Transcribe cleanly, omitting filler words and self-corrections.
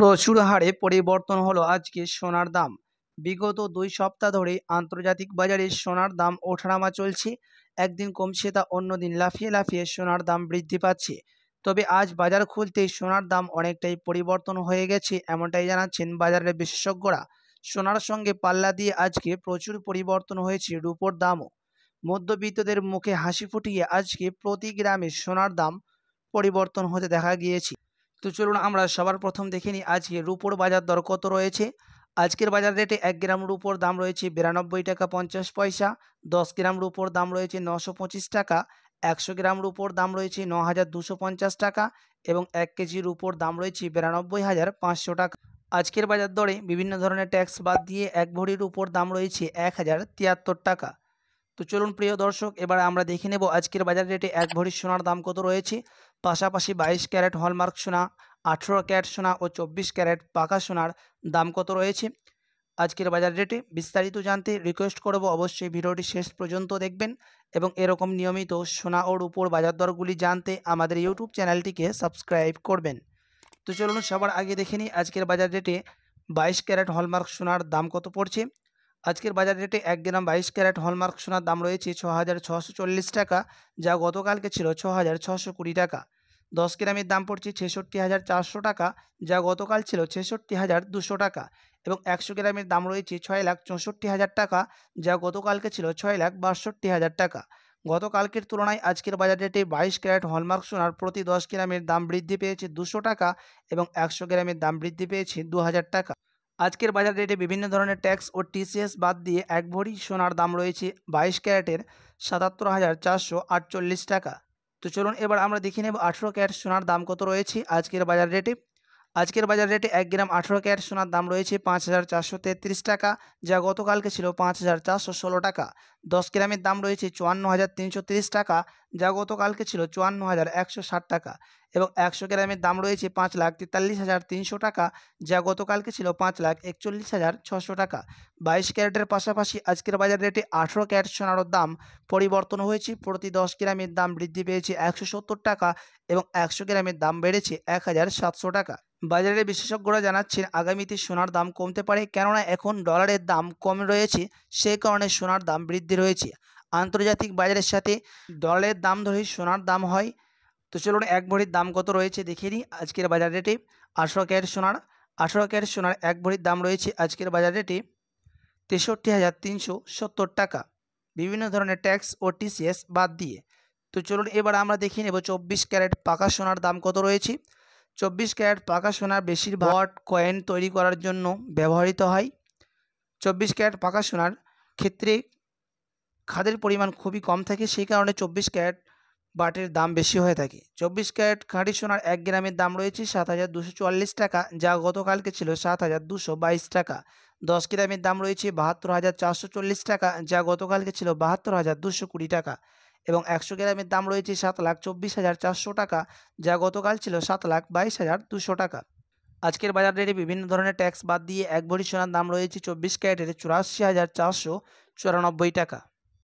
প্রচুর হারে পরিবর্তন হলো আজকে সোনার দাম। বিগত 2 সপ্তাহ ধরে আন্তর্জাতিক বাজারে সোনার দাম ওঠানামা চলছে। একদিন কমছে তা অন্যদিন লাফিয়ে লাফিয়ে সোনার দাম বৃদ্ধি পাচ্ছে। তবে আজ বাজার খুলতেই সোনার দাম অনেকটাই পরিবর্তন হয়ে গেছে, এমনটাই জানাচ্ছেন বাজারের বিশেষজ্ঞরা। সোনার সঙ্গে পাল্লা দিয়ে আজকে প্রচুর পরিবর্তন হয়েছে রূপোর দামও। মধ্যবিত্তদের মুখে হাসি ফুটিয়ে আজকে প্রতি গ্রামে সোনার দাম পরিবর্তন হতে দেখা গিয়েছে। তো চলুন আমরা সবার প্রথম দেখে নিই আজকে রুপোর বাজার দর কত রয়েছে। আজকের বাজার রেটে 1 গ্রাম রুপোর দাম রয়েছে 92 টাকা 50 পয়সা। 10 গ্রাম রুপোর দাম রয়েছে 925 টাকা। 100 গ্রাম রুপোর দাম রয়েছে 9250 টাকা এবং 1 কেজি রুপোর দাম রয়েছে 92,500 টাকা। আজকের বাজার দরে বিভিন্ন ধরনের ট্যাক্স বাদ দিয়ে 1 ভরির রুপোর দাম রয়েছে 1073 টাকা। তো চলুন প্রিয় দর্শক, এবার আমরা দেখে নেব আজকের বাজার রেটে 1 ভরি সোনার দাম কত রয়েছে। পাশাপাশি 22 ক্যারেট হলমার্ক সোনা, 18 ক্যারেট সোনা ও 24 ক্যারেট পাকা সোনার দাম কত রয়েছে আজকের বাজার রেটে। বিস্তারিত জানতে রিকোয়েস্ট করব অবশ্যই ভিডিওটি শেষ পর্যন্ত দেখবেন এবং এরকম নিয়মিত সোনা ও রূপোর বাজার দরগুলি জানতে আমাদের ইউটিউব চ্যানেলটিকে সাবস্ক্রাইব করবেন। তো চলুন সবার আগে দেখে নিই আজকের বাজার রেটে 22 ক্যারেট হলমার্ক সোনার দাম কত পড়ছে। আজকের বাজার রেটে 1 গ্রাম 22 ক্যারেট হলমার্ক সোনার দাম রয়েছে 6,640 টাকা, যা গতকালকে ছিল 6,620 টাকা। 10 গ্রামের দাম পড়ছে 66,400 টাকা, যা গতকাল ছিল 66,200 টাকা এবং 100 গ্রামের দাম রয়েছে 6,64,000 টাকা, যা গতকালকে ছিল 6,62,000 টাকা। গতকালকের তুলনায় আজকের বাজার রেটে 22 ক্যারেট হলমার্ক সোনার প্রতি 10 গ্রামের দাম বৃদ্ধি পেয়েছে 200 টাকা এবং 100 গ্রামের দাম বৃদ্ধি পেয়েছে 2,000 টাকা। আজকের বাজার রেটে বিভিন্ন ধরনের ট্যাক্স ও টিসিএস বাদ দিয়ে 1 ভরি সোনার দাম রয়েছে 22 ক্যারেটের 77,448 টাকা। তো চলুন এবার আমরা দেখে নেব 18 ক্যারেট সোনার দাম কত রয়েছে আজকের বাজার রেটে। আজকের বাজার রেটে 1 গ্রাম 18 ক্যারেট সোনার দাম রয়েছে 5,433 টাকা, যা গতকালকে ছিল 5,416 টাকা। 10 গ্রামের দাম রয়েছে 54,330 টাকা, যা গতকালকে ছিল 54,160 টাকা এবং 100 গ্রামের দাম রয়েছে 5,43,300 টাকা, যা গতকালকে ছিল 5,41,600 টাকা। 22 ক্যারেটের পাশাপাশি আজকের বাজার রেটে 18 ক্যারেট সোনারও দাম পরিবর্তন হয়েছে। প্রতি 10 গ্রামের দাম বৃদ্ধি পেয়েছে 170 টাকা এবং 100 গ্রামের দাম বেড়েছে 1,700 টাকা। বাজারের বিশেষজ্ঞরা জানাচ্ছেন আগামীতে সোনার দাম কমতে পারে, কেননা এখন ডলারের দাম কম রয়েছে, সেই কারণে সোনার দাম বৃদ্ধি রয়েছে। আন্তর্জাতিক বাজারের সাথে ডলারের দাম ধরেই সোনার দাম হয়। তো চলুন 1 ভরির দাম কত রয়েছে দেখে নিই আজকের বাজার রেটে। 18 ক্যারেট সোনার 1 ভরির দাম রয়েছে আজকের বাজার রেটে 63,370 টাকা, বিভিন্ন ধরনের ট্যাক্স ও টিসিএস বাদ দিয়ে। তো চলুন এবার আমরা দেখে নেব 24 ক্যারেট পাকা সোনার দাম কত রয়েছে। 24 ক্যারেট পাকা সোনার বেশিরভাগ কয়েন তৈরি করার জন্য ব্যবহৃত হয়। 24 ক্যারেট পাকা সোনার ক্ষেত্রে খাদের পরিমাণ খুবই কম থাকে, সেই কারণে 24 ক্যারেট বাটের দাম বেশি হয়ে থাকে। 24 ক্যারেট খাঁটি সোনার 1 গ্রামের দাম রয়েছে 7,244 টাকা, যা গতকালকে ছিল 7,222 টাকা। 10 গ্রামের দাম রয়েছে 72,440 টাকা, যা গতকালকে ছিল 72,220 টাকা এবং 100 গ্রামের দাম রয়েছে 7,24,400 টাকা, যা গতকাল ছিল 7,22,200 টাকা। আজকের বাজার রেটে বিভিন্ন ধরনের ট্যাক্স বাদ দিয়ে 1 ভরি সোনার দাম রয়েছে 24 ক্যারেটের 84,494 টাকা।